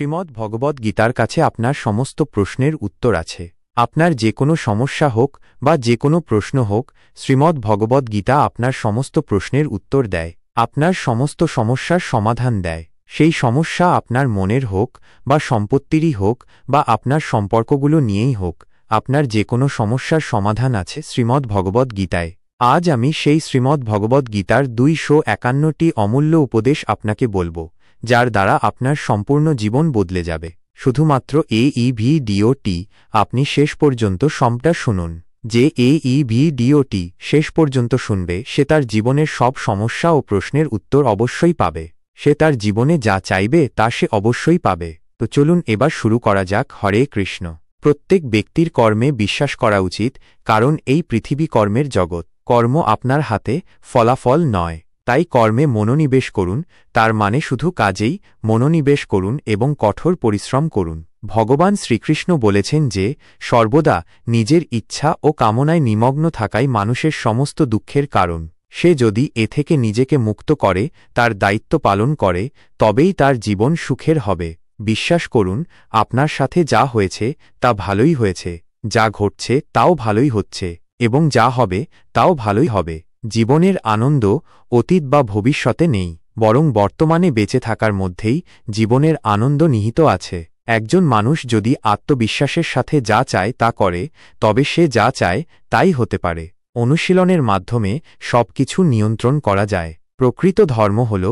শ্রীমদ্ ভগবদ্ গীতার কাছে আপনার সমস্ত প্রশ্নের উত্তর আছে। আপনার যে কোনো সমস্যা হোক বা যে কোনো প্রশ্ন হোক, শ্রীমদ্ ভগবদ্ গীতা আপনার সমস্ত প্রশ্নের উত্তর দেয়, আপনার সমস্ত সমস্যার সমাধান দেয়। সেই সমস্যা আপনার মনের হোক বা সম্পত্তিরই হোক বা আপনার সম্পর্কগুলো নিয়েই হোক, আপনার যে কোনো সমস্যার সমাধান আছে শ্রীমদ্ ভগবদ্ গীতায়। আজ আমি সেই শ্রীমদ্ ভগবদ্ গীতার 251টি অমূল্য উপদেশ আপনাকে বলবো, যার দ্বারা আপনার সম্পূর্ণ জীবন বদলে যাবে। শুধুমাত্র এই ভিডিওটি আপনি শেষ পর্যন্ত সম্পূর্ণ শুনুন। যে এই ভিডিওটি শেষ পর্যন্ত শুনবে সে তার জীবনের সব সমস্যা ও প্রশ্নের উত্তর অবশ্যই পাবে। সে তার জীবনে যা চাইবে তা সে অবশ্যই পাবে। তো চলুন এবার শুরু করা যাক। হরে কৃষ্ণ। প্রত্যেক ব্যক্তির কর্মে বিশ্বাস করা উচিত, কারণ এই পৃথিবী কর্মের জগৎ। কর্ম আপনার হাতে, ফলাফল নয়। তাই কর্মে মনোনিবেশ করুন, তার মানে শুধু কাজেই মনোনিবেশ করুন এবং কঠোর পরিশ্রম করুন। ভগবান শ্রীকৃষ্ণ বলেছেন যে সর্বদা নিজের ইচ্ছা ও কামনায় নিমগ্ন থাকাই মানুষের সমস্ত দুঃখের কারণ। সে যদি এ থেকে নিজেকে মুক্ত করে, তার দায়িত্ব পালন করে, তবেই তার জীবন সুখের হবে। বিশ্বাস করুন, আপনার সাথে যা হয়েছে তা ভালোই হয়েছে, যা ঘটছে তাও ভালোই হচ্ছে, এবং যা হবে তাও ভালোই হবে। জীবনের আনন্দ অতীত বা ভবিষ্যতে নেই, বরং বর্তমানে বেঁচে থাকার মধ্যেই জীবনের আনন্দ নিহিত আছে। একজন মানুষ যদি আত্মবিশ্বাসের সাথে যা চায় তা করে, তবে সে যা চায় তাই হতে পারে। অনুশীলনের মাধ্যমে সবকিছু নিয়ন্ত্রণ করা যায়। প্রকৃত ধর্ম হল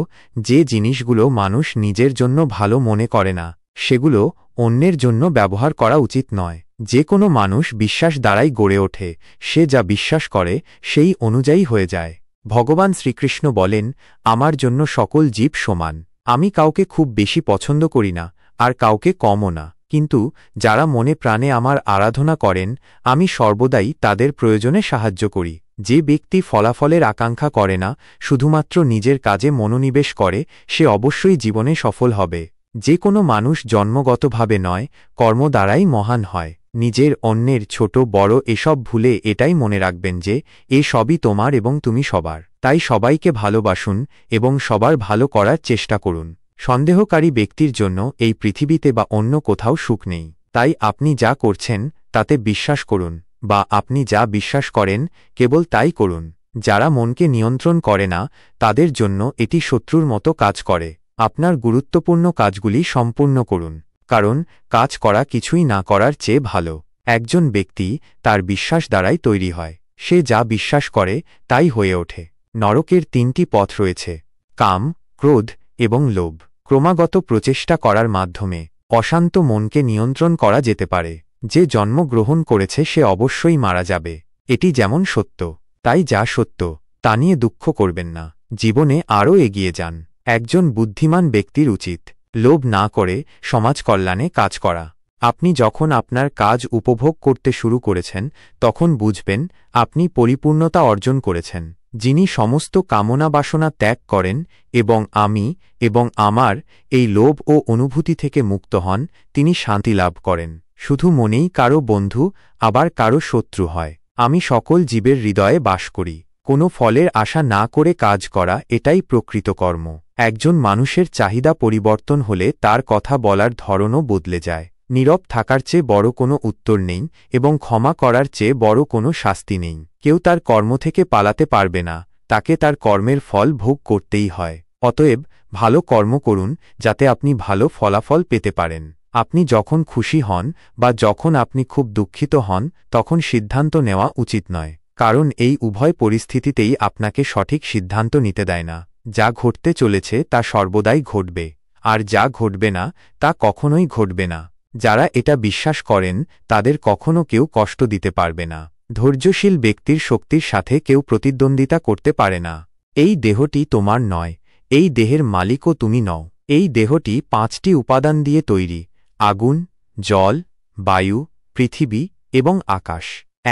যে জিনিসগুলো মানুষ নিজের জন্য ভালো মনে করে না, সেগুলো অন্যের জন্য ব্যবহার করা উচিত নয়। যে কোনো মানুষ বিশ্বাস দ্বারাই গড়ে ওঠে, সে যা বিশ্বাস করে সেই অনুযায়ী হয়ে যায়। ভগবান শ্রীকৃষ্ণ বলেন, আমার জন্য সকল জীব সমান। আমি কাউকে খুব বেশি পছন্দ করি না, আর কাউকে কমও না, কিন্তু যারা মনে প্রাণে আমার আরাধনা করেন, আমি সর্বদাই তাদের প্রয়োজনে সাহায্য করি। যে ব্যক্তি ফলাফলের আকাঙ্ক্ষা করে না, শুধুমাত্র নিজের কাজে মনোনিবেশ করে, সে অবশ্যই জীবনে সফল হবে। যে কোনো মানুষ জন্মগতভাবে নয়, কর্ম দ্বারাই মহান হয়। নিজের, অন্যের, ছোট বড় এসব ভুলে এটাই মনে রাখবেন যে এ সবই তোমার এবং তুমি সবার। তাই সবাইকে ভালোবাসুন এবং সবার ভালো করার চেষ্টা করুন। সন্দেহকারী ব্যক্তির জন্য এই পৃথিবীতে বা অন্য কোথাও সুখ নেই। তাই আপনি যা করছেন তাতে বিশ্বাস করুন, বা আপনি যা বিশ্বাস করেন কেবল তাই করুন। যারা মনকে নিয়ন্ত্রণ করে না, তাদের জন্য এটি শত্রুর মতো কাজ করে। আপনার গুরুত্বপূর্ণ কাজগুলি সম্পূর্ণ করুন, কারণ কাজ করা কিছুই না করার চেয়ে ভালো। একজন ব্যক্তি তার বিশ্বাস দ্বারাই তৈরি হয়। সে যা বিশ্বাস করে তাই হয়ে ওঠে। নরকের 3টি পথ রয়েছে: কাম, ক্রোধ এবং লোভ। ক্রমাগত প্রচেষ্টা করার মাধ্যমে অশান্ত মনকে নিয়ন্ত্রণ করা যেতে পারে। যে জন্মগ্রহণ করেছে সে অবশ্যই মারা যাবে, এটি যেমন সত্য। তাই যা সত্য তা নিয়ে দুঃখ করবেন না, জীবনে আরও এগিয়ে যান। একজন বুদ্ধিমান ব্যক্তির উচিত লোভ না করে সমাজ কল্যাণে কাজ করা। আপনি যখন আপনার কাজ উপভোগ করতে শুরু করেছেন, তখন বুঝবেন আপনি পরিপূর্ণতা অর্জন করেছেন। যিনি সমস্ত কামনা বাসনা ত্যাগ করেন এবং আমি এবং আমার এই লোভ ও অনুভূতি থেকে মুক্ত হন, তিনি শান্তি লাভ করেন। শুধু মনেই কারো বন্ধু আবার কারো শত্রু হয়। আমি সকল জীবের হৃদয়ে বাস করি। কোনো ফলের আশা না করে কাজ করা, এটাই প্রকৃত কর্ম। একজন মানুষের চাহিদা পরিবর্তন হলে তার কথা বলার ধরনও বদলে যায়। নীরব থাকার চেয়ে বড় কোনো উত্তর নেই এবং ক্ষমা করার চেয়ে বড় কোনো শাস্তি নেই। কেউ তার কর্ম থেকে পালাতে পারবে না, তাকে তার কর্মের ফল ভোগ করতেই হয়। অতএব ভালো কর্ম করুন, যাতে আপনি ভালো ফলাফল পেতে পারেন। আপনি যখন খুশি হন বা যখন আপনি খুব দুঃখিত হন, তখন সিদ্ধান্ত নেওয়া উচিত নয়, কারণ এই উভয় পরিস্থিতিতেই আপনাকে সঠিক সিদ্ধান্ত নিতে দেয় না। যা ঘটতে চলেছে তা সর্বদাই ঘটবে, আর যা ঘটবে না তা কখনোই ঘটবে না। যারা এটা বিশ্বাস করেন তাদের কখনো কেউ কষ্ট দিতে পারবে না। ধৈর্যশীল ব্যক্তির শক্তির সাথে কেউ প্রতিদ্বন্দ্বিতা করতে পারে না। এই দেহটি তোমার নয়, এই দেহের মালিকও তুমি নও। এই দেহটি 5টি উপাদান দিয়ে তৈরি: আগুন, জল, বায়ু, পৃথিবী এবং আকাশ।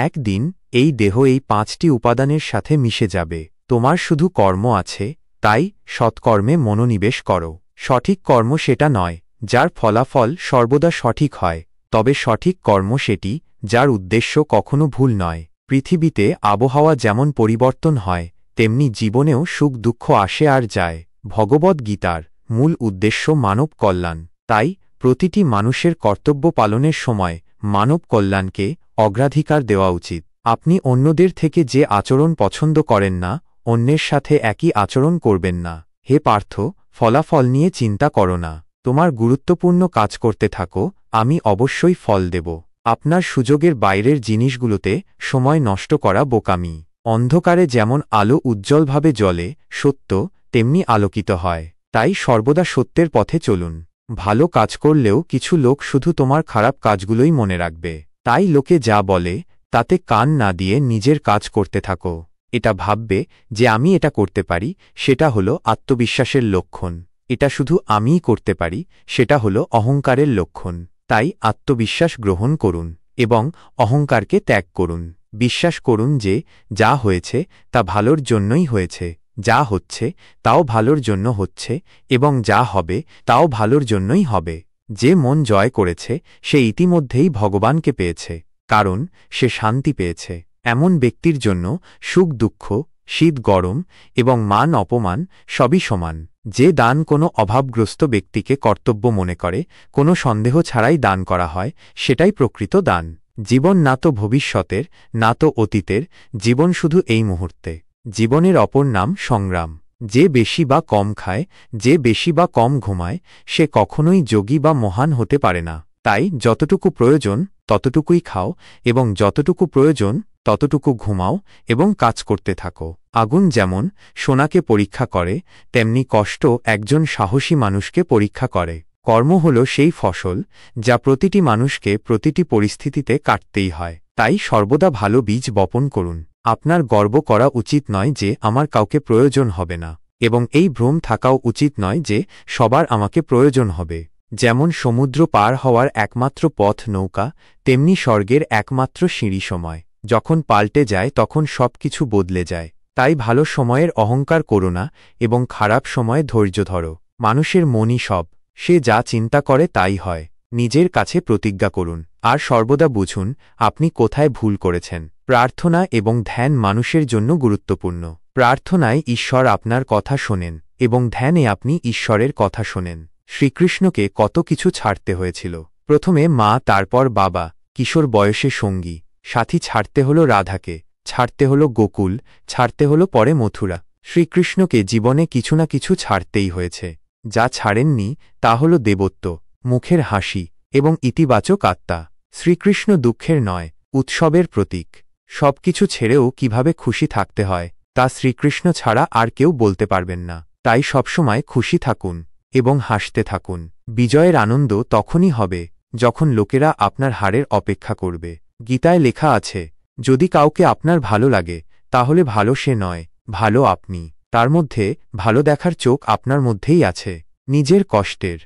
একদিন এই দেহ এই 5টি উপাদানের সাথে মিশে যাবে। তোমার শুধু কর্ম আছে, তাই সৎকর্মে মনোনিবেশ করো। সঠিক কর্ম সেটা নয় যার ফলাফল সর্বদা সঠিক হয়, তবে সঠিক কর্ম সেটি যার উদ্দেশ্য কখনো ভুল নয়। পৃথিবীতে আবহাওয়া যেমন পরিবর্তন হয়, তেমনি জীবনেও সুখ দুঃখ আসে আর যায়। ভগবদ্ গীতার মূল উদ্দেশ্য মানব কল্যাণ। তাই প্রতিটি মানুষের কর্তব্য পালনের সময় মানব কল্যাণকে অগ্রাধিকার দেওয়া উচিত। আপনি অন্যদের থেকে যে আচরণ পছন্দ করেন না, অন্যের সাথে একই আচরণ করবেন না। হে পার্থ, ফলাফল নিয়ে চিন্তা করো না। তোমার গুরুত্বপূর্ণ কাজ করতে থাকো, আমি অবশ্যই ফল দেব। আপনার সুযোগের বাইরের জিনিসগুলোতে সময় নষ্ট করা বোকামি। অন্ধকারে যেমন আলো উজ্জ্বলভাবে জ্বলে, সত্য তেমনি আলোকিত হয়। তাই সর্বদা সত্যের পথে চলুন। ভালো কাজ করলেও কিছু লোক শুধু তোমার খারাপ কাজগুলোই মনে রাখবে। তাই লোকে যা বলে তাতে কান না দিয়ে নিজের কাজ করতে থাকো। এটা ভাববে যে আমি এটা করতে পারি, সেটা হলো আত্মবিশ্বাসের লক্ষণ। এটা শুধু আমিই করতে পারি, সেটা হলো অহংকারের লক্ষণ। তাই আত্মবিশ্বাস গ্রহণ করুন এবং অহংকারকে ত্যাগ করুন। বিশ্বাস করুন যে যা হয়েছে তা ভালোর জন্যই হয়েছে, যা হচ্ছে তাও ভালোর জন্য হচ্ছে এবং যা হবে তাও ভালোর জন্যই হবে। যে মন জয় করেছে সে ইতিমধ্যেই ভগবানকে পেয়েছে, কারণ সে শান্তি পেয়েছে। এমন ব্যক্তির জন্য সুখ দুঃখ, শীত গরম এবং মান অপমান সবই সমান। যে দান কোনো অভাবগ্রস্ত ব্যক্তিকে কর্তব্য মনে করে, কোনো সন্দেহ ছাড়াই দান করা হয়, সেটাই প্রকৃত দান। জীবন না তো ভবিষ্যতের, না তো অতীতের, জীবন শুধু এই মুহূর্তে। জীবনের অপর নাম সংগ্রাম। যে বেশি বা কম খায়, যে বেশি বা কম ঘুমায়, সে কখনোই যোগী বা মহান হতে পারে না। তাই যতটুকু প্রয়োজন ততটুকুই খাও এবং যতটুকু প্রয়োজন ততটুকু ঘুমাও এবং কাজ করতে থাকো। আগুন যেমন সোনাকে পরীক্ষা করে, তেমনি কষ্ট একজন সাহসী মানুষকে পরীক্ষা করে। কর্ম হল সেই ফসল যা প্রতিটি মানুষকে প্রতিটি পরিস্থিতিতে কাটতেই হয়। তাই সর্বদা ভালো বীজ বপন করুন। আপনার গর্ব করা উচিত নয় যে আমার কাউকে প্রয়োজন হবে না, এবং এই ভ্রম থাকাও উচিত নয় যে সবার আমাকে প্রয়োজন হবে। যেমন সমুদ্র পার হওয়ার একমাত্র পথ নৌকা, তেমনি স্বর্গের একমাত্র সিঁড়ি সময়। যখন পাল্টে যায় তখন সব কিছু বদলে যায়। তাই ভালো সময়ের অহংকার করো না এবং খারাপ সময়ে ধৈর্য ধরো। মানুষের মনই সব, সে যা চিন্তা করে তাই হয়। নিজের কাছে প্রতিজ্ঞা করুন আর সর্বদা বুঝুন আপনি কোথায় ভুল করেছেন। প্রার্থনা এবং ধ্যান মানুষের জন্য গুরুত্বপূর্ণ। প্রার্থনায় ঈশ্বর আপনার কথা শোনেন এবং ধ্যানে আপনি ঈশ্বরের কথা শোনেন। শ্রীকৃষ্ণকে কত কিছু ছাড়তে হয়েছিল। প্রথমে মা, তারপর বাবা, কিশোর বয়সে সঙ্গী সাথী, ছাড়তে হল রাধাকে, ছাড়তে হল গোকুল, ছাড়তে হল পরে মথুরা। শ্রীকৃষ্ণকে জীবনে কিছু না কিছু ছাড়তেই হয়েছে। যা ছাড়েননি তা হল দেবত্ব, মুখের হাসি এবং ইতিবাচক আত্মা। শ্রীকৃষ্ণ দুঃখের নয়, উৎসবের প্রতীক। সবকিছু ছেড়েও কিভাবে খুশি থাকতে হয় তা শ্রীকৃষ্ণ ছাড়া আর কেউ বলতে পারবেন না। তাই সবসময় খুশি থাকুন এবং হাসতে থাকুন। বিজয়ের আনন্দ তখনই হবে যখন লোকেরা আপনার হারের অপেক্ষা করবে। গীতায় লেখা আছে, যদি কাউকে আপনার ভালো লাগে তাহলে ভালো সে নয়, ভালো আপনি। তার মধ্যে ভালো দেখার চোখ আপনার মধ্যেই আছে। নিজের কষ্টের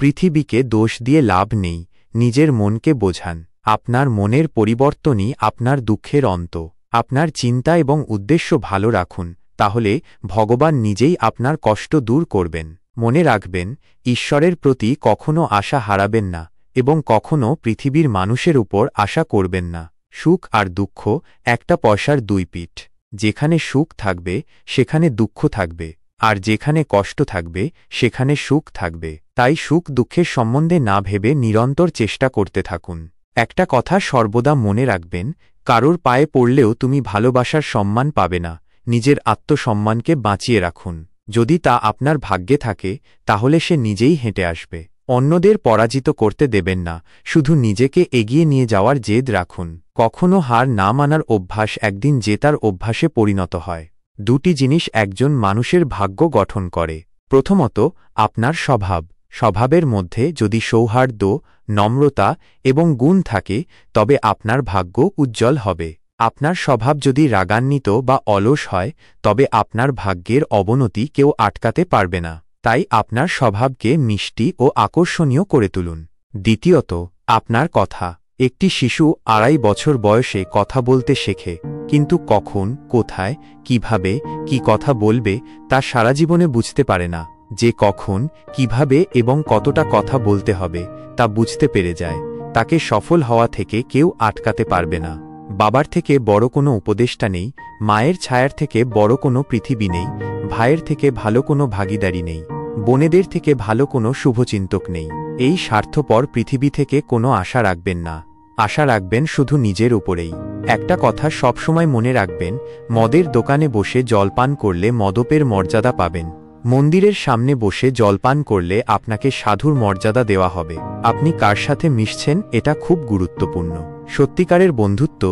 পৃথিবীকে দোষ দিয়ে লাভ নেই, নিজের মনকে বোঝান। আপনার মনের পরিবর্তনই আপনার দুঃখের অন্ত। আপনার চিন্তা এবং উদ্দেশ্য ভালো রাখুন, তাহলে ভগবান নিজেই আপনার কষ্ট দূর করবেন। মনে রাখবেন, ঈশ্বরের প্রতি কখনো আশা হারাবেন না এবং কখনো পৃথিবীর মানুষের উপর আশা করবেন না। সুখ আর দুঃখ একটা পয়সার দুই পিঠ। যেখানে সুখ থাকবে সেখানে দুঃখ থাকবে, আর যেখানে কষ্ট থাকবে সেখানে সুখ থাকবে। তাই সুখ দুঃখের সম্বন্ধে না ভেবে নিরন্তর চেষ্টা করতে থাকুন। একটা কথা সর্বদা মনে রাখবেন, কারোর পায়ে পড়লেও তুমি ভালোবাসার সম্মান পাবে না। নিজের আত্মসম্মানকে বাঁচিয়ে রাখুন। যদি তা আপনার ভাগ্যে থাকে তাহলে সে নিজেই হেঁটে আসবে। অন্যদের পরাজিত করতে দেবেন না, শুধু নিজেকে এগিয়ে নিয়ে যাওয়ার জেদ রাখুন। কখনো হার না মানার অভ্যাস একদিন জেতার অভ্যাসে পরিণত হয়। দুটি জিনিস একজন মানুষের ভাগ্য গঠন করে। প্রথমত, আপনার স্বভাব। স্বভাবের মধ্যে যদি সৌহার্দ্য, নম্রতা এবং গুণ থাকে তবে আপনার ভাগ্য উজ্জ্বল হবে। আপনার স্বভাব যদি রাগান্বিত বা অলস হয় তবে আপনার ভাগ্যের অবনতি কেউ আটকাতে পারবে না। তাই আপনার স্বভাবকে মিষ্টি ও আকর্ষণীয় করে তুলুন। দ্বিতীয়ত, আপনার কথা। একটি শিশু 2.5 বছর বয়সে কথা বলতে শেখে, কিন্তু কখন, কোথায়, কিভাবে, কি কথা বলবে তা সারা জীবনে বুঝতে পারে না। যে কখন, কিভাবে এবং কতটা কথা বলতে হবে তা বুঝতে পেরে যায়, তাকে সফল হওয়া থেকে কেউ আটকাতে পারবে না। বাবার থেকে বড় কোনো উপদেষ্টা নেই, মায়ের ছায়ার থেকে বড় কোনো পৃথিবী নেই, ভাইয়ের থেকে ভালো কোনো ভাগিদারি নেই, বোনেদের থেকে ভালো কোনো শুভচিন্তক নেই। এই স্বার্থপর পৃথিবী থেকে কোনো আশা রাখবেন না, আশা রাখবেন শুধু নিজের উপরেই। একটা কথা সবসময় মনে রাখবেন, মদের দোকানে বসে জলপান করলে মদপের মর্যাদা পাবেন, মন্দিরের সামনে বসে জলপান করলে আপনাকে সাধুর মর্যাদা দেওয়া হবে। আপনি কার সাথে মিশছেন এটা খুব গুরুত্বপূর্ণ। সত্যিকারের বন্ধুত্ব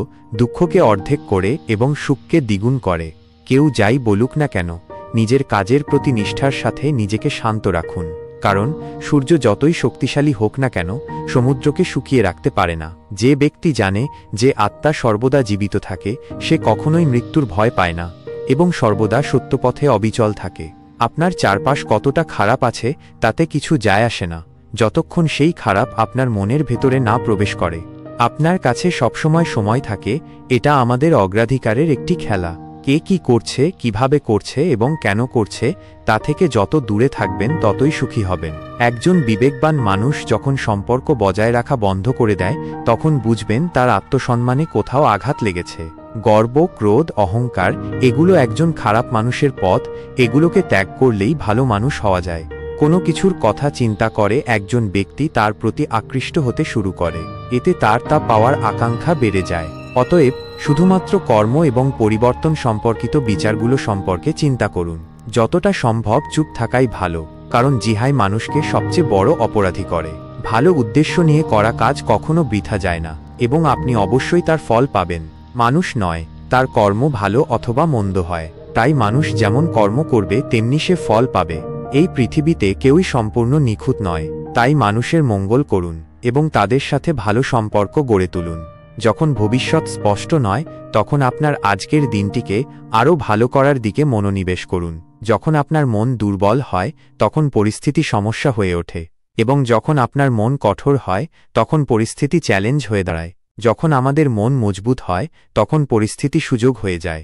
দুঃখকে অর্ধেক করে এবং সুখকে দ্বিগুণ করে। কেউ যাই বলুক না কেন, নিজের কাজের প্রতি নিষ্ঠার সাথে নিজেকে শান্ত রাখুন, কারণ সূর্য যতই শক্তিশালী হোক না কেন সমুদ্রকে শুকিয়ে রাখতে পারে না। যে ব্যক্তি জানে যে আত্মা সর্বদা জীবিত থাকে, সে কখনোই মৃত্যুর ভয় পায় না এবং সর্বদা সত্যপথে অবিচল থাকে। আপনার চারপাশ কতটা খারাপ আছে তাতে কিছু যায় আসে না, যতক্ষণ সেই খারাপ আপনার মনের ভেতরে না প্রবেশ করে। আপনার কাছে সবসময় সময় থাকে, এটা আমাদের অগ্রাধিকারের একটি খেলা। কে কি করছে, কিভাবে করছে এবং কেন করছে তা থেকে যত দূরে থাকবেন ততই সুখী হবেন। একজন বিবেকবান মানুষ যখন সম্পর্ক বজায় রাখা বন্ধ করে দেয়, তখন বুঝবেন তার আত্মসম্মানে কোথাও আঘাত লেগেছে। গর্ব, ক্রোধ, অহংকার এগুলো একজন খারাপ মানুষের পথ, এগুলোকে ত্যাগ করলেই ভালো মানুষ হওয়া যায়। কোনো কিছুর কথা চিন্তা করে একজন ব্যক্তি তার প্রতি আকৃষ্ট হতে শুরু করে, এতে তার তা পাওয়ার আকাঙ্ক্ষা বেড়ে যায়। অতএব শুধুমাত্র কর্ম এবং পরিবর্তন সম্পর্কিত বিচারগুলো সম্পর্কে চিন্তা করুন। যতটা সম্ভব চুপ থাকাই ভালো, কারণ জিহাই মানুষকে সবচেয়ে বড় অপরাধী করে। ভালো উদ্দেশ্য নিয়ে করা কাজ কখনো বৃথা যায় না এবং আপনি অবশ্যই তার ফল পাবেন। মানুষ নয়, তার কর্ম ভালো অথবা মন্দ হয়, তাই মানুষ যেমন কর্ম করবে তেমনি সে ফল পাবে। এই পৃথিবীতে কেউই সম্পূর্ণ নিখুঁত নয়, তাই মানুষের মঙ্গল করুন এবং তাদের সাথে ভালো সম্পর্ক গড়ে তুলুন। যখন ভবিষ্যৎ স্পষ্ট নয়, তখন আপনার আজকের দিনটিকে আরও ভালো করার দিকে মনোনিবেশ করুন। যখন আপনার মন দুর্বল হয়, তখন পরিস্থিতি সমস্যা হয়ে ওঠে, এবং যখন আপনার মন কঠোর হয়, তখন পরিস্থিতি চ্যালেঞ্জ হয়ে দাঁড়ায়। যখন আমাদের মন মজবুত হয়, তখন পরিস্থিতি সুযোগ হয়ে যায়।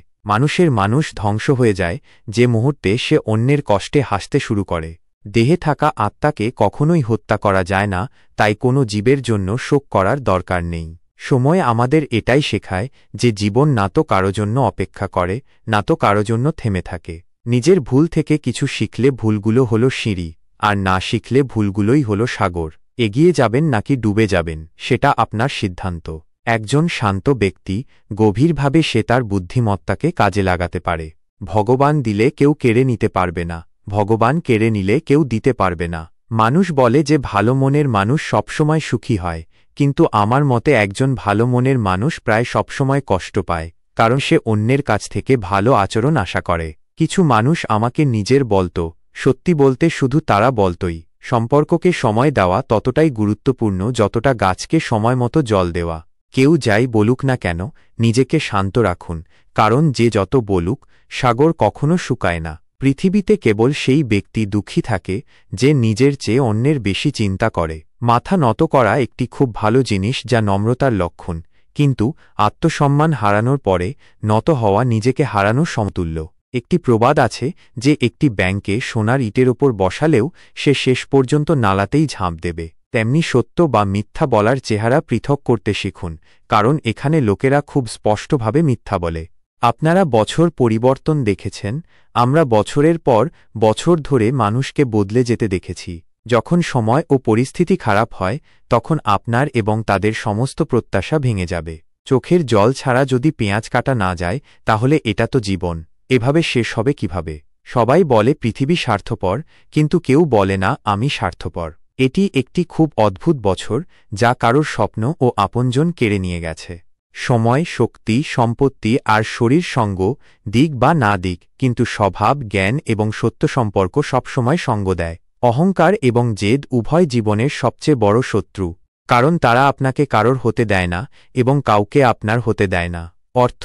মানুষ ধ্বংস হয়ে যায় যে মুহূর্তে সে অন্যের কষ্টে হাসতে শুরু করে। দেহে থাকা আত্মাকে কখনোই হত্যা করা যায় না, তাই কোনো জীবের জন্য শোক করার দরকার নেই। সময় আমাদের এটাই শেখায় যে জীবন না তো কারো জন্য অপেক্ষা করে, না তো কারো জন্য থেমে থাকে। নিজের ভুল থেকে কিছু শিখলে ভুলগুলো হলো সিঁড়ি, আর না শিখলে ভুলগুলোই হলো সাগর। এগিয়ে যাবেন নাকি ডুবে যাবেন সেটা আপনার সিদ্ধান্ত। একজন শান্ত ব্যক্তি গভীরভাবে সে তার বুদ্ধিমত্তাকে কাজে লাগাতে পারে। ভগবান দিলে কেউ কেড়ে নিতে পারবে না, ভগবান কেড়ে নিলে কেউ দিতে পারবে না। মানুষ বলে যে ভালো মনের মানুষ সবসময় সুখী হয়, কিন্তু আমার মতে একজন ভালো মনের মানুষ প্রায় সবসময় কষ্ট পায়, কারণ সে অন্যের কাছ থেকে ভালো আচরণ আশা করে। কিছু মানুষ আমাকে নিজের বলতো, সত্যি বলতে শুধু তারা বলতোই। সম্পর্ককে সময় দেওয়া ততটাই গুরুত্বপূর্ণ যতটা গাছকে সময় মতো জল দেওয়া। কেউ যাই বলুক না কেন, নিজেকে শান্ত রাখুন, কারণ যে যত বলুক সাগর কখনো শুকায় না। পৃথিবীতে কেবল সেই ব্যক্তি দুঃখী থাকে যে নিজের চেয়ে অন্যের বেশি চিন্তা করে। মাথা নত করা একটি খুব ভালো জিনিস, যা নম্রতার লক্ষণ, কিন্তু আত্মসম্মান হারানোর পরে নত হওয়া নিজেকে হারানোর সমতুল্য। একটি প্রবাদ আছে যে একটি ব্যাঙকে সোনার ইটের ওপর বসালেও সে শেষ পর্যন্ত নালাতেই ঝাঁপ দেবে। তেমনি সত্য বা মিথ্যা বলার চেহারা পৃথক করতে শিখুন, কারণ এখানে লোকেরা খুব স্পষ্টভাবে মিথ্যা বলে। আপনারা বছর পরিবর্তন দেখেছেন, আমরা বছরের পর বছর ধরে মানুষকে বদলে যেতে দেখেছি। যখন সময় ও পরিস্থিতি খারাপ হয়, তখন আপনার এবং তাদের সমস্ত প্রত্যাশা ভেঙে যাবে। চোখের জল ছাড়া যদি পেঁয়াজ কাটা না যায়, তাহলে এটা তো জীবন এভাবে শেষ হবে কিভাবে? সবাই বলে পৃথিবী স্বার্থপর, কিন্তু কেউ বলে না আমি স্বার্থপর। এটি একটি খুব অদ্ভুত বছর, যা কারোর স্বপ্ন ও আপনজন কেড়ে নিয়ে গেছে। সময়, শক্তি, সম্পত্তি আর শরীর সঙ্গ দিক বা না দিক, কিন্তু স্বভাব, জ্ঞান এবং সত্য সম্পর্ক সবসময় সঙ্গ দেয়। অহংকার এবং জেদ উভয় জীবনের সবচেয়ে বড় শত্রু, কারণ তারা আপনাকে কারোর হতে দেয় না এবং কাউকে আপনার হতে দেয় না। অর্থ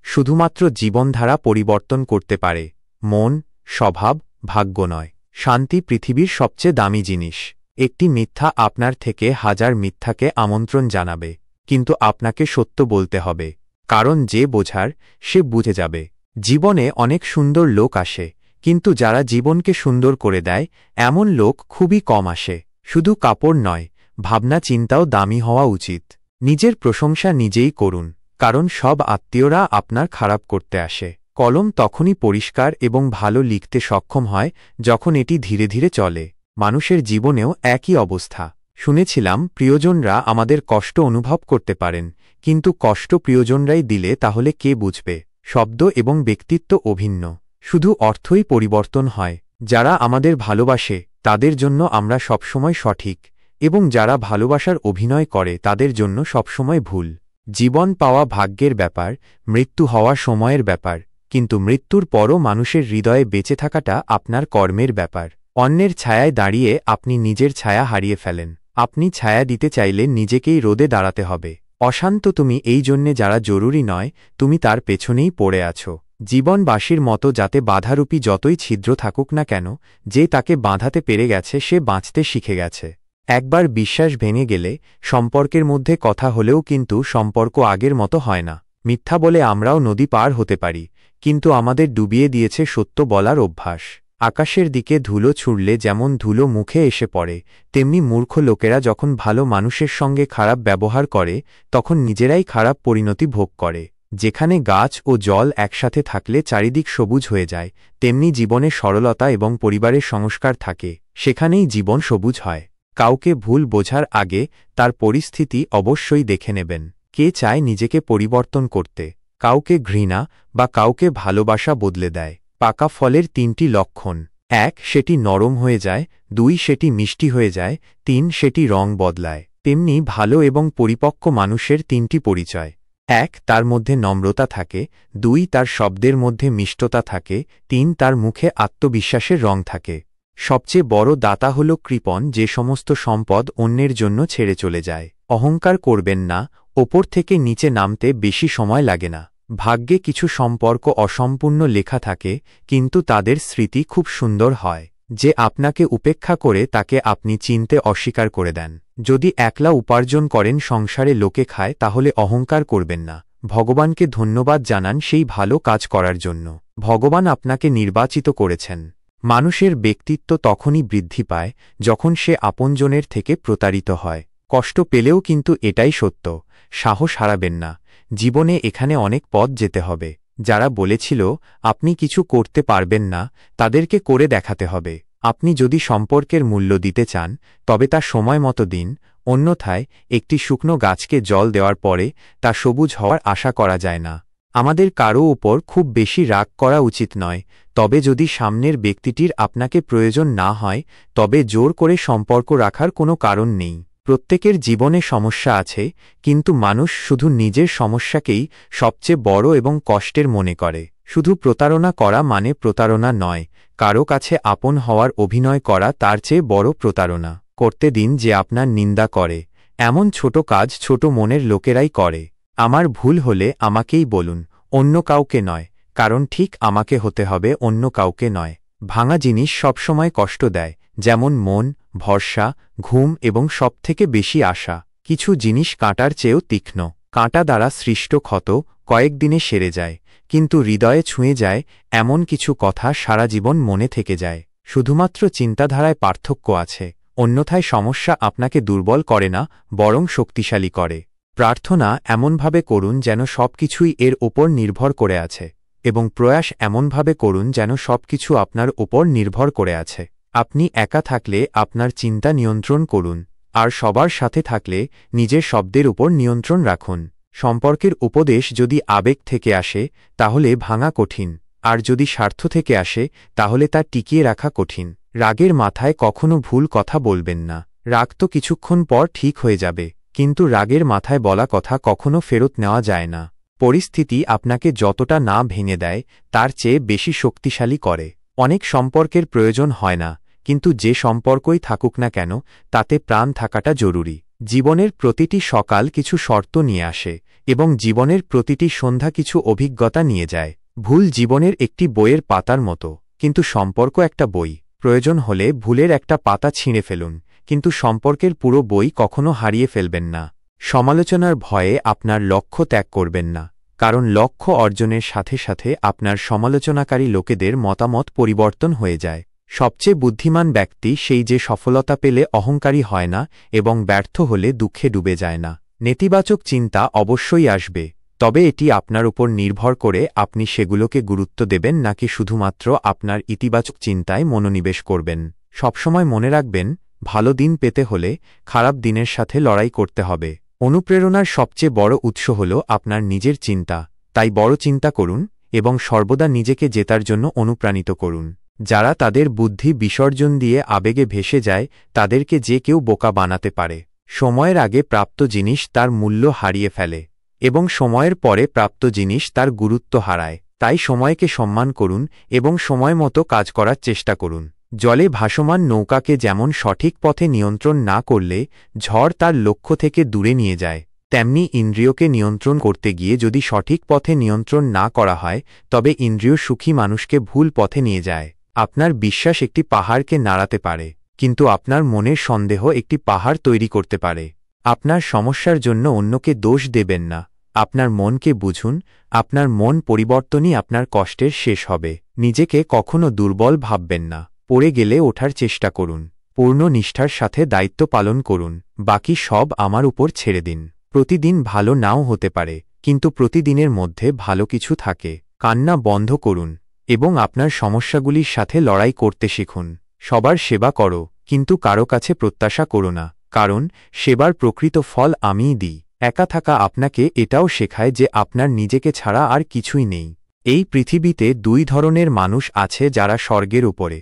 শুধুমাত্র জীবনধারা পরিবর্তন করতে পারে, মন, স্বভাব, ভাগ্য নয়। শান্তি পৃথিবীর সবচেয়ে দামি জিনিস। একটি মিথ্যা আপনার থেকে হাজার মিথ্যাকে আমন্ত্রণ জানাবে, কিন্তু আপনাকে সত্য বলতে হবে, কারণ যে বোঝার সে বুঝে যাবে। জীবনে অনেক সুন্দর লোক আসে, কিন্তু যারা জীবনকে সুন্দর করে দেয় এমন লোক খুবই কম আসে। শুধু কাপড় নয়, ভাবনা চিন্তাও দামি হওয়া উচিত। নিজের প্রশংসা নিজেই করুন, কারণ সব আত্মীয়রা আপনার খারাপ করতে আসে। কলম তখনই পরিষ্কার এবং ভালো লিখতে সক্ষম হয় যখন এটি ধীরে ধীরে চলে। মানুষের জীবনেও একই অবস্থা। শুনেছিলাম প্রিয়জনরা আমাদের কষ্ট অনুভব করতে পারেন, কিন্তু কষ্ট প্রিয়জনরাই দিলে তাহলে কে বুঝবে? শব্দ এবং ব্যক্তিত্ব অভিন্ন, শুধু অর্থই পরিবর্তন হয়। যারা আমাদের ভালোবাসে তাদের জন্য আমরা সবসময় সঠিক, এবং যারা ভালোবাসার অভিনয় করে তাদের জন্য সবসময় ভুল। জীবন পাওয়া ভাগ্যের ব্যাপার, মৃত্যু হওয়া সময়ের ব্যাপার, কিন্তু মৃত্যুর পরও মানুষের হৃদয়ে বেঁচে থাকাটা আপনার কর্মের ব্যাপার। অন্যের ছায়ায় দাঁড়িয়ে আপনি নিজের ছায়া হারিয়ে ফেলেন। আপনি ছায়া দিতে চাইলে নিজেকেই রোদে দাঁড়াতে হবে। অশান্ত তুমি এই জন্যে যারা জরুরি নয়, তুমি তার পেছনেই পড়ে আছো। জীবনবাসীর মতো যাতে বাধারূপী যতই ছিদ্র থাকুক না কেন, যে তাকে বাঁধাতে পেরে গেছে সে বাঁচতে শিখে গেছে। একবার বিশ্বাস ভেঙে গেলে সম্পর্কের মধ্যে কথা হলেও কিন্তু সম্পর্ক আগের মতো হয় না। মিথ্যা বলে আমরাও নদী পার হতে পারি, কিন্তু আমাদের ডুবিয়ে দিয়েছে সত্য বলার অভ্যাস। আকাশের দিকে ধুলো ছুড়লে যেমন ধুলো মুখে এসে পড়ে, তেমনি মূর্খ লোকেরা যখন ভালো মানুষের সঙ্গে খারাপ ব্যবহার করে তখন নিজেরাই খারাপ পরিণতি ভোগ করে। যেখানে গাছ ও জল একসাথে থাকলে চারিদিক সবুজ হয়ে যায়, তেমনি জীবনে সরলতা এবং পরিবারের সংস্কার থাকে, সেখানেই জীবন সবুজ হয়। কাউকে ভুল বোঝার আগে তার পরিস্থিতি অবশ্যই দেখে নেবেন। কে চায় নিজেকে পরিবর্তন করতে? কাউকে ঘৃণা বা কাউকে ভালোবাসা বদলে দেয়। পাকা ফলের 3টি লক্ষণ: 1 সেটি নরম হয়ে যায়, 2 সেটি মিষ্টি হয়ে যায়, 3 সেটি রং বদলায়। তেমনি ভালো এবং পরিপক্ক মানুষের 3টি পরিচয়: 1 তার মধ্যে নম্রতা থাকে, 2 তার শব্দের মধ্যে মিষ্টতা থাকে, 3 তার মুখে আত্মবিশ্বাসের রং থাকে। সবচেয়ে বড় দাতা হল কৃপণ, যে সমস্ত সম্পদ অন্যের জন্য ছেড়ে চলে যায়। অহংকার করবেন না, ওপর থেকে নিচে নামতে বেশি সময় লাগে না। ভাগ্যে কিছু সম্পর্ক অসম্পূর্ণ লেখা থাকে, কিন্তু তাদের স্মৃতি খুব সুন্দর হয়। যে আপনাকে উপেক্ষা করে তাকে আপনি চিনতে অস্বীকার করে দেন। যদি একলা উপার্জন করেন সংসারে লোকে খায়, তাহলে অহংকার করবেন না। ভগবানকে ধন্যবাদ জানান সেই ভালো কাজ করার জন্য। ভগবান আপনাকে নির্বাচিত করেছেন। মানুষের ব্যক্তিত্ব তখনই বৃদ্ধি পায় যখন সে আপনজনের থেকে প্রতারিত হয়। কষ্ট পেলেও কিন্তু এটাই সত্য, সাহস হারাবেন না। জীবনে এখানে অনেক পথ যেতে হবে। যারা বলেছিল আপনি কিছু করতে পারবেন না, তাদেরকে করে দেখাতে হবে। আপনি যদি সম্পর্কের মূল্য দিতে চান, তবে তা সময় মতো দিন, অন্যথায় একটি শুকনো গাছকে জল দেওয়ার পরে তা সবুজ হওয়ার আশা করা যায় না। আমাদের কারও উপর খুব বেশি রাগ করা উচিত নয়, তবে যদি সামনের ব্যক্তিটির আপনাকে প্রয়োজন না হয়, তবে জোর করে সম্পর্ক রাখার কোনো কারণ নেই। প্রত্যেকের জীবনে সমস্যা আছে, কিন্তু মানুষ শুধু নিজের সমস্যাকেই সবচেয়ে বড় এবং কষ্টের মনে করে। শুধু প্রতারণা করা মানে প্রতারণা নয়, কারো কাছে আপন হওয়ার অভিনয় করা তার চেয়ে বড় প্রতারণা। করতে দিন যে আপনার নিন্দা করে। এমন ছোট কাজ ছোট মনের লোকেরাই করে। আমার ভুল হলে আমাকেই বলুন, অন্য কাউকে নয়, কারণ ঠিক আমাকে হতে হবে, অন্য কাউকে নয়। ভাঙা জিনিস সবসময় কষ্ট দেয়, যেমন মন, ভরসা, ঘুম এবং সবথেকে বেশি আশা। কিছু জিনিস কাঁটার চেয়েও তীক্ষ্ণ। কাঁটা দ্বারা সৃষ্ট ক্ষত কয়েকদিনে সেরে যায়, কিন্তু হৃদয়ে ছুঁয়ে যায় এমন কিছু কথা সারা জীবন মনে থেকে যায়। শুধুমাত্র চিন্তাধারায় পার্থক্য আছে, অন্যথায় সমস্যা আপনাকে দুর্বল করে না, বরং শক্তিশালী করে। প্রার্থনা এমনভাবে করুন যেন সবকিছুই এর ওপর নির্ভর করে আছে, এবং প্রয়াস এমনভাবে করুন যেন সবকিছু আপনার ওপর নির্ভর করে আছে। আপনি একা থাকলে আপনার চিন্তা নিয়ন্ত্রণ করুন, আর সবার সাথে থাকলে নিজের শব্দের উপর নিয়ন্ত্রণ রাখুন। সম্পর্কের উপদেশ যদি আবেগ থেকে আসে তাহলে ভাঙা কঠিন, আর যদি স্বার্থ থেকে আসে তাহলে তা টিকিয়ে রাখা কঠিন। রাগের মাথায় কখনো ভুল কথা বলবেন না। রাগ তো কিছুক্ষণ পর ঠিক হয়ে যাবে, কিন্তু রাগের মাথায় বলা কথা কখনো ফেরত নেওয়া যায় না। পরিস্থিতি আপনাকে যতটা না ভেঙে দেয় তার চেয়ে বেশি শক্তিশালী করে। অনেক সম্পর্কের প্রয়োজন হয় না, কিন্তু যে সম্পর্কই থাকুক না কেন তাতে প্রাণ থাকাটা জরুরি। জীবনের প্রতিটি সকাল কিছু শর্ত নিয়ে আসে, এবং জীবনের প্রতিটি সন্ধ্যা কিছু অভিজ্ঞতা নিয়ে যায়। ভুল জীবনের একটি বইয়ের পাতার মতো, কিন্তু সম্পর্ক একটা বই। প্রয়োজন হলে ভুলের একটা পাতা ছিঁড়ে ফেলুন, কিন্তু সম্পর্কের পুরো বই কখনো হারিয়ে ফেলবেন না। সমালোচনার ভয়ে আপনার লক্ষ্য ত্যাগ করবেন না, কারণ লক্ষ্য অর্জনের সাথে সাথে আপনার সমালোচনাকারী লোকেদের মতামত পরিবর্তন হয়ে যায়। সবচেয়ে বুদ্ধিমান ব্যক্তি সেই যে সফলতা পেলে অহংকারী হয় না এবং ব্যর্থ হলে দুঃখে ডুবে যায় না। নেতিবাচক চিন্তা অবশ্যই আসবে, তবে এটি আপনার উপর নির্ভর করে আপনি সেগুলোকে গুরুত্ব দেবেন নাকি শুধুমাত্র আপনার ইতিবাচক চিন্তায় মনোনিবেশ করবেন। সবসময় মনে রাখবেন, ভালো দিন পেতে হলে খারাপ দিনের সাথে লড়াই করতে হবে। অনুপ্রেরণার সবচেয়ে বড় উৎস হল আপনার নিজের চিন্তা, তাই বড় চিন্তা করুন এবং সর্বদা নিজেকে জেতার জন্য অনুপ্রাণিত করুন। যারা তাদের বুদ্ধি বিসর্জন দিয়ে আবেগে ভেসে যায় তাদেরকে যে কেউ বোকা বানাতে পারে। সময়ের আগে প্রাপ্ত জিনিস তার মূল্য হারিয়ে ফেলে এবং সময়ের পরে প্রাপ্ত জিনিস তার গুরুত্ব হারায়। তাই সময়কে সম্মান করুন এবং সময় মতো কাজ করার চেষ্টা করুন। জলে ভাসমান নৌকাকে যেমন সঠিক পথে নিয়ন্ত্রণ না করলে ঝড় তার লক্ষ্য থেকে দূরে নিয়ে যায়, তেমনি ইন্দ্রিয়কে নিয়ন্ত্রণ করতে গিয়ে যদি সঠিক পথে নিয়ন্ত্রণ না করা হয় তবে ইন্দ্রিয় সুখী মানুষকে ভুল পথে নিয়ে যায়। আপনার বিশ্বাস একটি পাহাড়কে নাড়াতে পারে, কিন্তু আপনার মনের সন্দেহ একটি পাহাড় তৈরি করতে পারে। আপনার সমস্যার জন্য অন্যকে দোষ দেবেন না, আপনার মনকে বুঝুন। আপনার মন পরিবর্তনই আপনার কষ্টের শেষ হবে। নিজেকে কখনো দুর্বল ভাববেন না। পড়ে গেলে ওঠার চেষ্টা করুন। পূর্ণ নিষ্ঠার সাথে দায়িত্ব পালন করুন। বাকি সব আমার উপর ছেড়ে দিন। প্রতিদিন ভালো নাও হতে পারে, কিন্তু প্রতিদিনের মধ্যে ভালো কিছু থাকে। কান্না বন্ধ করুন এবং আপনার সমস্যাগুলির সাথে লড়াই করতে শিখুন। সবার সেবা করো, কিন্তু কারো কাছে প্রত্যাশা করো না, কারণ সেবার প্রকৃত ফল আমিই দিই। একা থাকা আপনাকে এটাও শেখায় যে আপনার নিজেকে ছাড়া আর কিছুই নেই। এই পৃথিবীতে দুই ধরনের মানুষ আছে যারা স্বর্গের উপরে।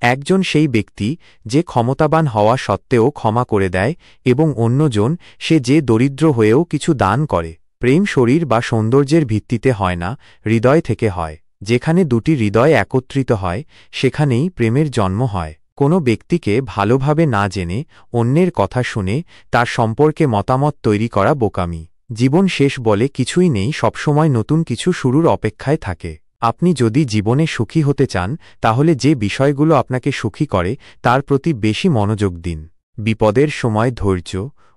একজন সেই ব্যক্তি যে ক্ষমতাবান হওয়া সত্ত্বেও ক্ষমা করে দেয়, এবং অন্যজন সে যে দরিদ্র হয়েও কিছু দান করে। প্রেম শরীর বা সৌন্দর্যের ভিত্তিতে হয় না, হৃদয় থেকে হয়। যেখানে দুটি হৃদয় একত্রিত হয় সেখানেই প্রেমের জন্ম হয়। কোনো ব্যক্তিকে ভালোভাবে না জেনে অন্যের কথা শুনে তার সম্পর্কে মতামত তৈরি করা বোকামি। জীবন শেষ বলে কিছুই নেই, সবসময় নতুন কিছু শুরুর অপেক্ষায় থাকে। আপনি যদি জীবনে সুখী হতে চান তাহলে যে বিষয়গুলো আপনাকে সুখী করে তার প্রতি বেশি মনোযোগ দিন। বিপদের সময় ধৈর্য,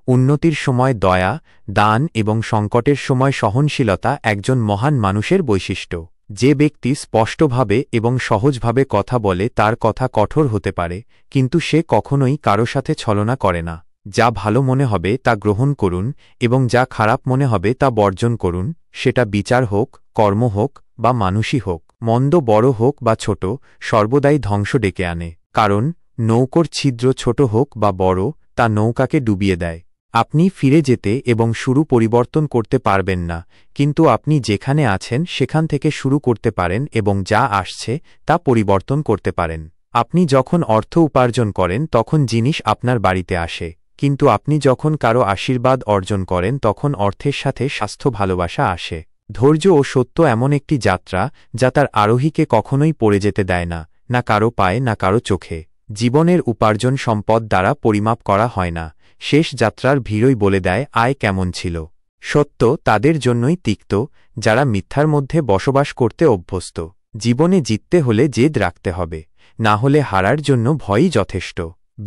উন্নতির সময় দয়া, দান এবং সংকটের সময় সহনশীলতা একজন মহান মানুষের বৈশিষ্ট্য। যে ব্যক্তি স্পষ্টভাবে এবং সহজভাবে কথা বলে তার কথা কঠোর হতে পারে, কিন্তু সে কখনোই কারো সাথে ছলনা করে না। যা ভালো মনে হবে তা গ্রহণ করুন এবং যা খারাপ মনে হবে তা বর্জন করুন, সেটা বিচার হোক, কর্ম হোক বা মানুষই হোক। মন্দ বড় হোক বা ছোট, সর্বদাই ধ্বংস ডেকে আনে, কারণ নৌকোর ছিদ্র ছোট হোক বা বড়, তা নৌকাকে ডুবিয়ে দেয়। আপনি ফিরে যেতে এবং শুরু পরিবর্তন করতে পারবেন না, কিন্তু আপনি যেখানে আছেন সেখান থেকে শুরু করতে পারেন এবং যা আসছে তা পরিবর্তন করতে পারেন। আপনি যখন অর্থ উপার্জন করেন তখন জিনিস আপনার বাড়িতে আসে, কিন্তু আপনি যখন কারো আশীর্বাদ অর্জন করেন তখন অর্থের সাথে স্বাস্থ্য ভালোবাসা আসে। ধৈর্য ও সত্য এমন একটি যাত্রা যা তার আরোহীকে কখনোই পড়ে যেতে দেয় না, না কারো পায়ে না কারো চোখে। জীবনের উপার্জন সম্পদ দ্বারা পরিমাপ করা হয় না, শেষ যাত্রার ভিড়ই বলে দেয় আয় কেমন ছিল। সত্য তাদের জন্যই তিক্ত যারা মিথ্যার মধ্যে বসবাস করতে অভ্যস্ত। জীবনে জিততে হলে জেদ রাখতে হবে, না হলে হারার জন্য ভয়ই যথেষ্ট।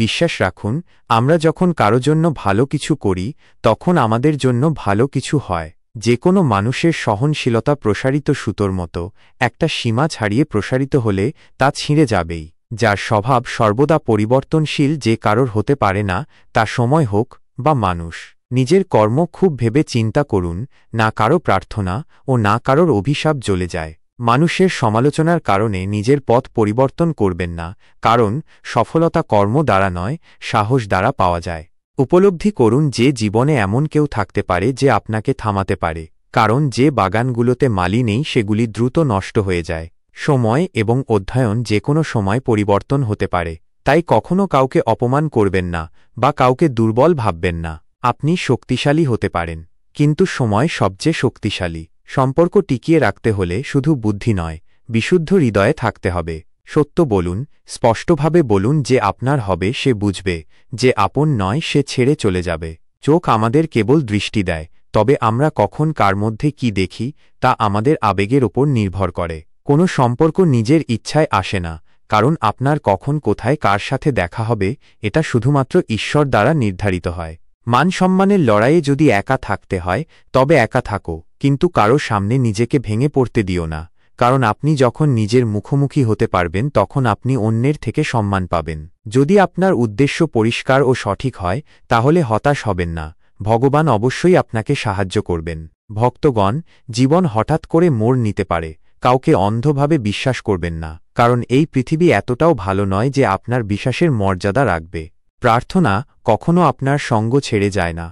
বিশ্বাস রাখুন, আমরা যখন কারো জন্য ভালো কিছু করি তখন আমাদের জন্য ভালো কিছু হয়। যে কোনো মানুষের সহনশীলতা প্রসারিত সুতোর মতো, একটা সীমা ছাড়িয়ে প্রসারিত হলে তা ছিঁড়ে যাবেই। যার স্বভাব সর্বদা পরিবর্তনশীল যে কারোর হতে পারে না, তা সময় হোক বা মানুষ। নিজের কর্ম খুব ভেবে চিন্তা করুন, না কারো প্রার্থনা ও না কারোর অভিশাপ জ্বলে যায়। মানুষের সমালোচনার কারণে নিজের পথ পরিবর্তন করবেন না, কারণ সফলতা কর্ম দ্বারা নয়, সাহস দ্বারা পাওয়া যায়। উপলব্ধি করুন যে জীবনে এমন কেউ থাকতে পারে যে আপনাকে থামাতে পারে, কারণ যে বাগানগুলোতে মালি নেই সেগুলি দ্রুত নষ্ট হয়ে যায়। সময় এবং অধ্যয়ন যে কোনো সময় পরিবর্তন হতে পারে, তাই কখনো কাউকে অপমান করবেন না বা কাউকে দুর্বল ভাববেন না। আপনি শক্তিশালী হতে পারেন, কিন্তু সময় সবচেয়ে শক্তিশালী। সম্পর্ক টিকিয়ে রাখতে হলে শুধু বুদ্ধি নয়, বিশুদ্ধ হৃদয়ে থাকতে হবে। সত্য বলুন, স্পষ্টভাবে বলুন, যে আপনার হবে সে বুঝবে, যে আপন নয় সে ছেড়ে চলে যাবে। চোখ আমাদের কেবল দৃষ্টি দেয়, তবে আমরা কখন কার মধ্যে কি দেখি তা আমাদের আবেগের ওপর নির্ভর করে। কোনো সম্পর্ক নিজের ইচ্ছায় আসে না, কারণ আপনার কখন কোথায় কার সাথে দেখা হবে এটা শুধুমাত্র ঈশ্বর দ্বারা নির্ধারিত হয়। মান সম্মানের লড়াইয়ে যদি একা থাকতে হয় তবে একা থাকো, কিন্তু কারো সামনে নিজেকে ভেঙে পড়তে দিও না, কারণ আপনি যখন নিজের মুখোমুখি হতে পারবেন তখন আপনি অন্যের থেকে সম্মান পাবেন। যদি আপনার উদ্দেশ্য পরিষ্কার ও সঠিক হয় তাহলে হতাশ হবেন না, ভগবান অবশ্যই আপনাকে সাহায্য করবেন। ভক্তগণ, জীবন হঠাৎ করে মোড় নিতে পারে, কাউকে অন্ধভাবে বিশ্বাস করবেন না, কারণ এই পৃথিবী এতটাও ভালো নয় যে আপনার বিশ্বাসের মর্যাদা রাখবে। প্রার্থনা কখনো আপনার সঙ্গ ছেড়ে যায় না,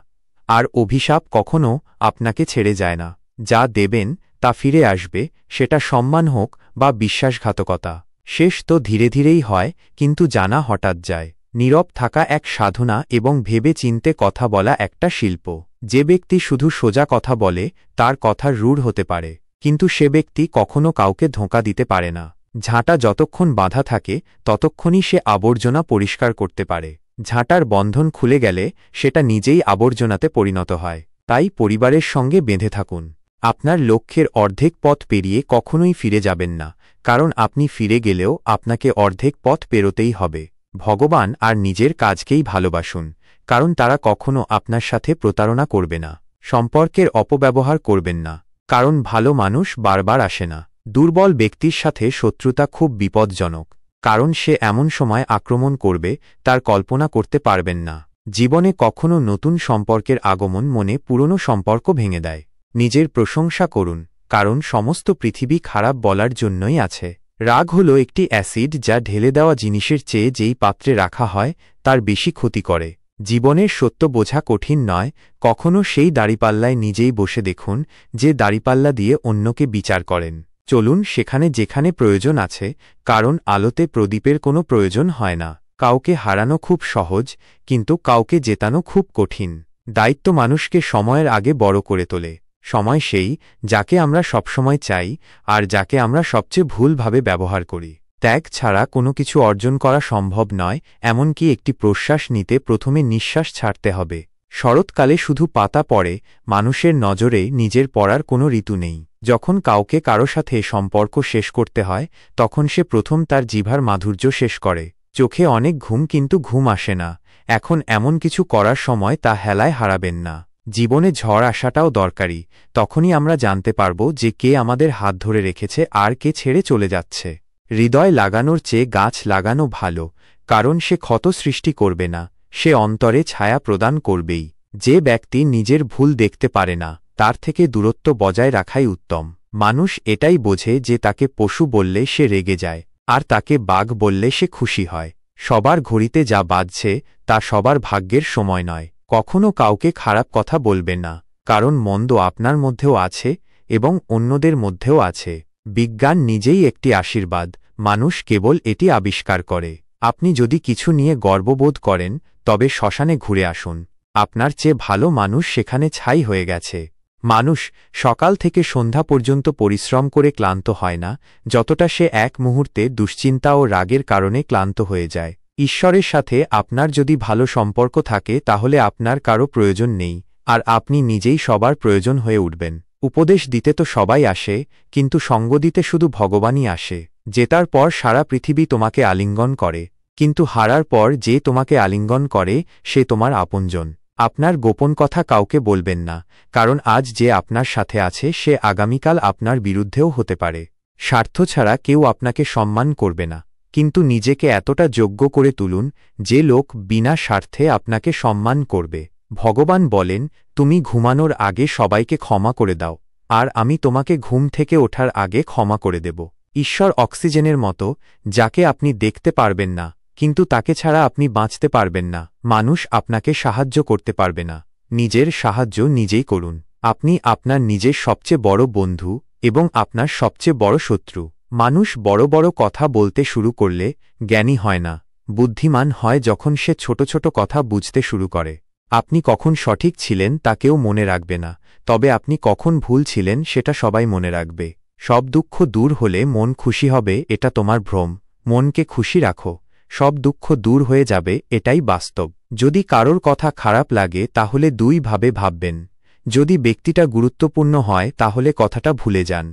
আর অভিশাপ কখনো আপনাকে ছেড়ে যায় না। যা দেবেন তা ফিরে আসবে, সেটা সম্মান হোক বা বিশ্বাসঘাতকতা। শেষ তো ধীরে ধীরেই হয়, কিন্তু জানা হঠাৎ যায়। নীরব থাকা এক সাধনা এবং ভেবে চিনতে কথা বলা একটা শিল্প। যে ব্যক্তি শুধু সোজা কথা বলে তার কথা রূঢ় হতে পারে, কিন্তু সে ব্যক্তি কখনো কাউকে ধোঁকা দিতে পারে না। ঝাঁটা যতক্ষণ বাঁধা থাকে ততক্ষণই সে আবর্জনা পরিষ্কার করতে পারে। ঝাঁটার বন্ধন খুলে গেলে সেটা নিজেই আবর্জনাতে পরিণত হয়। তাই পরিবারের সঙ্গে বেঁধে থাকুন। আপনার লক্ষ্যের অর্ধেক পথ পেরিয়ে কখনোই ফিরে যাবেন না, কারণ আপনি ফিরে গেলেও আপনাকে অর্ধেক পথ পেরোতেই হবে। ভগবান আর নিজের কাজকেই ভালোবাসুন, কারণ তারা কখনো আপনার সাথে প্রতারণা করবে না। সম্পর্কের অপব্যবহার করবেন না, কারণ ভালো মানুষ বারবার আসে না। দুর্বল ব্যক্তির সাথে শত্রুতা খুব বিপজ্জনক, কারণ সে এমন সময় আক্রমণ করবে তার কল্পনা করতে পারবেন না। জীবনে কখনো নতুন সম্পর্কের আগমন মনে পুরনো সম্পর্ক ভেঙে দেয়। নিজের প্রশংসা করুন, কারণ সমস্ত পৃথিবী খারাপ বলার জন্যই আছে। রাগ হল একটি অ্যাসিড যা ঢেলে দেওয়া জিনিসের চেয়ে যেই পাত্রে রাখা হয় তার বেশি ক্ষতি করে। জীবনের সত্য বোঝা কঠিন নয়, কখনো সেই দাড়িপাল্লায় নিজেই বসে দেখুন যে দাড়িপাল্লা দিয়ে অন্যকে বিচার করেন। চলুন সেখানে যেখানে প্রয়োজন আছে, কারণ আলোতে প্রদীপের কোনো প্রয়োজন হয় না। কাউকে হারানো খুব সহজ, কিন্তু কাউকে জেতানো খুব কঠিন। দায়িত্ব মানুষকে সময়ের আগে বড় করে তোলে। সময় সেই যাকে আমরা সবসময় চাই, আর যাকে আমরা সবচেয়ে ভুলভাবে ব্যবহার করি। ত্যাগ ছাড়া কোনো কিছু অর্জন করা সম্ভব নয়, এমনকি একটি প্রশ্বাস নিতে প্রথমে নিঃশ্বাস ছাড়তে হবে। শরৎকালে শুধু পাতা পড়ে, মানুষের নজরে নিজের পড়ার কোনো ঋতু নেই। যখন কাউকে কারো সাথে সম্পর্ক শেষ করতে হয়, তখন সে প্রথম তার জিভার মাধুর্য শেষ করে। চোখে অনেক ঘুম, কিন্তু ঘুম আসে না। এখন এমন কিছু করার সময় তা হেলায় হারাবেন না। জীবনে ঝড় আসাটাও দরকারি, তখনই আমরা জানতে পারব যে কে আমাদের হাত ধরে রেখেছে আর কে ছেড়ে চলে যাচ্ছে। হৃদয় লাগানোর চেয়ে গাছ লাগানো ভালো, কারণ সে ক্ষত সৃষ্টি করবে না, সে অন্তরে ছায়া প্রদান করবেই। যে ব্যক্তি নিজের ভুল দেখতে পারে না, তার থেকে দূরত্ব বজায় রাখাই উত্তম। মানুষ এটাই বোঝে যে তাকে পশু বললে সে রেগে যায়, আর তাকে বাঘ বললে সে খুশি হয়। সবার ঘড়িতে যা বাজছে তা সবার ভাগ্যের সময় নয়। কখনো কাউকে খারাপ কথা বলবেন না, কারণ মন্দ আপনার মধ্যেও আছে এবং অন্যদের মধ্যেও আছে। বিজ্ঞান নিজেই একটি আশীর্বাদ, মানুষ কেবল এটি আবিষ্কার করে। আপনি যদি কিছু নিয়ে গর্ববোধ করেন, তবে শ্মশানে ঘুরে আসুন। আপনার চেয়ে ভালো মানুষ সেখানে ছাই হয়ে গেছে। মানুষ সকাল থেকে সন্ধ্যা পর্যন্ত পরিশ্রম করে ক্লান্ত হয় না, যতটা সে এক মুহূর্তে দুশ্চিন্তা ও রাগের কারণে ক্লান্ত হয়ে যায়। ঈশ্বরের সাথে আপনার যদি ভালো সম্পর্ক থাকে, তাহলে আপনার কারো প্রয়োজন নেই, আর আপনি নিজেই সবার প্রয়োজন হয়ে উঠবেন। উপদেশ দিতে তো সবাই আসে, কিন্তু সঙ্গ দিতে শুধু ভগবানই আসে। জেতার পর সারা পৃথিবী তোমাকে আলিঙ্গন করে, কিন্তু হারার পর যে তোমাকে আলিঙ্গন করে সে তোমার আপনজন। আপনার গোপন কথা কাউকে বলবেন না, কারণ আজ যে আপনার সাথে আছে সে আগামীকাল আপনার বিরুদ্ধেও হতে পারে। স্বার্থ ছাড়া কেউ আপনাকে সম্মান করবে না, কিন্তু নিজেকে এতটা যোগ্য করে তুলুন যে লোক বিনা স্বার্থে আপনাকে সম্মান করবে। ভগবান বলেন, তুমি ঘুমানোর আগে সবাইকে ক্ষমা করে দাও, আর আমি তোমাকে ঘুম থেকে ওঠার আগে ক্ষমা করে দেব। ঈশ্বর অক্সিজেনের মতো, যাকে আপনি দেখতে পারবেন না, কিন্তু তাকে ছাড়া আপনি বাঁচতে পারবেন না। মানুষ আপনাকে সাহায্য করতে পারবে না, নিজের সাহায্য নিজেই করুন। আপনি আপনার নিজের সবচেয়ে বড় বন্ধু এবং আপনার সবচেয়ে বড় শত্রু। মানুষ বড় বড় কথা বলতে শুরু করলে জ্ঞানী হয় না, বুদ্ধিমান হয় যখন সে ছোট ছোট কথা বুঝতে শুরু করে। আপনি কখন সঠিক ছিলেন তা কেউ মনে রাখবে না, তবে আপনি কখন ভুল ছিলেন সেটা সবাই মনে রাখবে। সব দুঃখ দূর হলে মন খুশি হবে, এটা তোমার ভ্রম। মনকে খুশি রাখো, সব দুঃখ দূর হয়ে যাবে, এটাই বাস্তব। যদি কারোর কথা খারাপ লাগে তাহলে দুই ভাবে ভাববেন। যদি ব্যক্তিটা গুরুত্বপূর্ণ হয় তাহলে কথাটা ভুলে যান,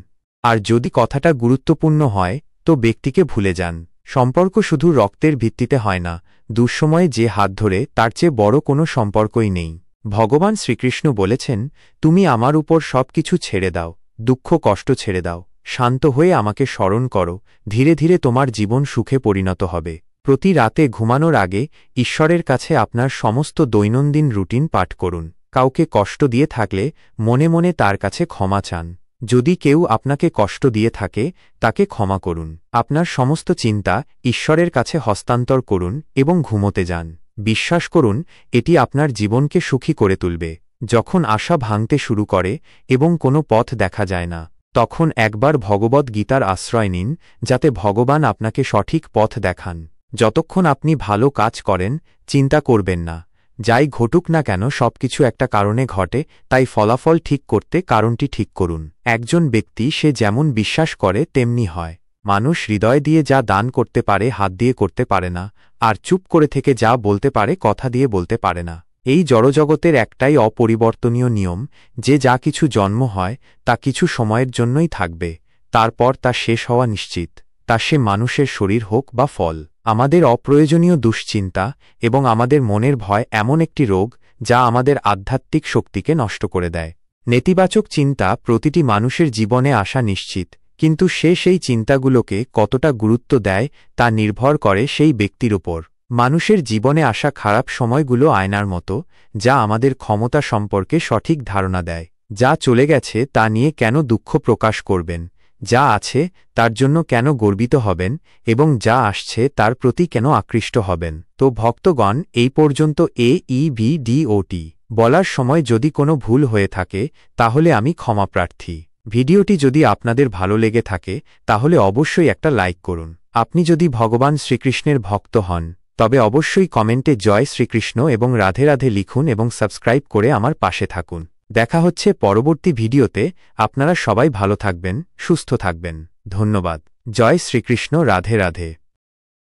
আর যদি কথাটা গুরুত্বপূর্ণ হয় তো ব্যক্তিকে ভুলে যান। সম্পর্ক শুধু রক্তের ভিত্তিতে হয় না, দুঃসময়ে যে হাত ধরে তার চেয়ে বড় কোনো সম্পর্কই নেই। ভগবান শ্রীকৃষ্ণ বলেছেন, তুমি আমার উপর সব কিছু ছেড়ে দাও, দুঃখ কষ্ট ছেড়ে দাও, শান্ত হয়ে আমাকে স্মরণ করো, ধীরে ধীরে তোমার জীবন সুখে পরিণত হবে। প্রতি রাতে ঘুমানোর আগে ঈশ্বরের কাছে আপনার সমস্ত দৈনন্দিন রুটিন পাঠ করুন। কাউকে কষ্ট দিয়ে থাকলে মনে মনে তার কাছে ক্ষমা চান। যদি কেউ আপনাকে কষ্ট দিয়ে থাকে, তাকে ক্ষমা করুন। আপনার সমস্ত চিন্তা ঈশ্বরের কাছে হস্তান্তর করুন এবং ঘুমোতে যান। বিশ্বাস করুন, এটি আপনার জীবনকে সুখী করে তুলবে। যখন আশা ভাঙতে শুরু করে এবং কোনো পথ দেখা যায় না, তখন একবার ভগবদ্ গীতার আশ্রয় নিন, যাতে ভগবান আপনাকে সঠিক পথ দেখান। যতক্ষণ আপনি ভালো কাজ করেন, চিন্তা করবেন না। যাই ঘটুক না কেন, সবকিছু একটা কারণে ঘটে, তাই ফলাফল ঠিক করতে কারণটি ঠিক করুন। একজন ব্যক্তি সে যেমন বিশ্বাস করে তেমনি হয়। মানুষ হৃদয় দিয়ে যা দান করতে পারে হাত দিয়ে করতে পারে না, আর চুপ করে থেকে যা বলতে পারে কথা দিয়ে বলতে পারে না। এই জড়জগতের একটাই অপরিবর্তনীয় নিয়ম, যে যা কিছু জন্ম হয় তা কিছু সময়ের জন্যই থাকবে, তারপর তা শেষ হওয়া নিশ্চিত। তা সে মানুষের শরীর হোক বা ফল। আমাদের অপ্রয়োজনীয় দুশ্চিন্তা এবং আমাদের মনের ভয় এমন একটি রোগ যা আমাদের আধ্যাত্মিক শক্তিকে নষ্ট করে দেয়। নেতিবাচক চিন্তা প্রতিটি মানুষের জীবনে আসা নিশ্চিত, কিন্তু সে সেই চিন্তাগুলোকে কতটা গুরুত্ব দেয় তা নির্ভর করে সেই ব্যক্তির উপর। মানুষের জীবনে আসা খারাপ সময়গুলো আয়নার মতো, যা আমাদের ক্ষমতা সম্পর্কে সঠিক ধারণা দেয়। যা চলে গেছে তা নিয়ে কেন দুঃখ প্রকাশ করবেন, যা আছে তার জন্য কেন গর্বিত হবেন, এবং যা আসছে তার প্রতি কেন আকৃষ্ট হবেন। তো ভক্তগণ, এই পর্যন্ত AEBDOT বলার সময় যদি কোনো ভুল হয়ে থাকে তাহলে আমি ক্ষমাপ্রার্থী। ভিডিওটি যদি আপনাদের ভালো লেগে থাকে তাহলে অবশ্যই একটা লাইক করুন। আপনি যদি ভগবান শ্রীকৃষ্ণের ভক্ত হন তবে অবশ্যই কমেন্টে জয় শ্রীকৃষ্ণ এবং রাধে রাধে লিখুন এবং সাবস্ক্রাইব করে আমার পাশে থাকুন। দেখা হচ্ছে পরবর্তী ভিডিওতে। আপনারা সবাই ভালো থাকবেন, সুস্থ থাকবেন। ধন্যবাদ। জয় শ্রীকৃষ্ণ, রাধে রাধে।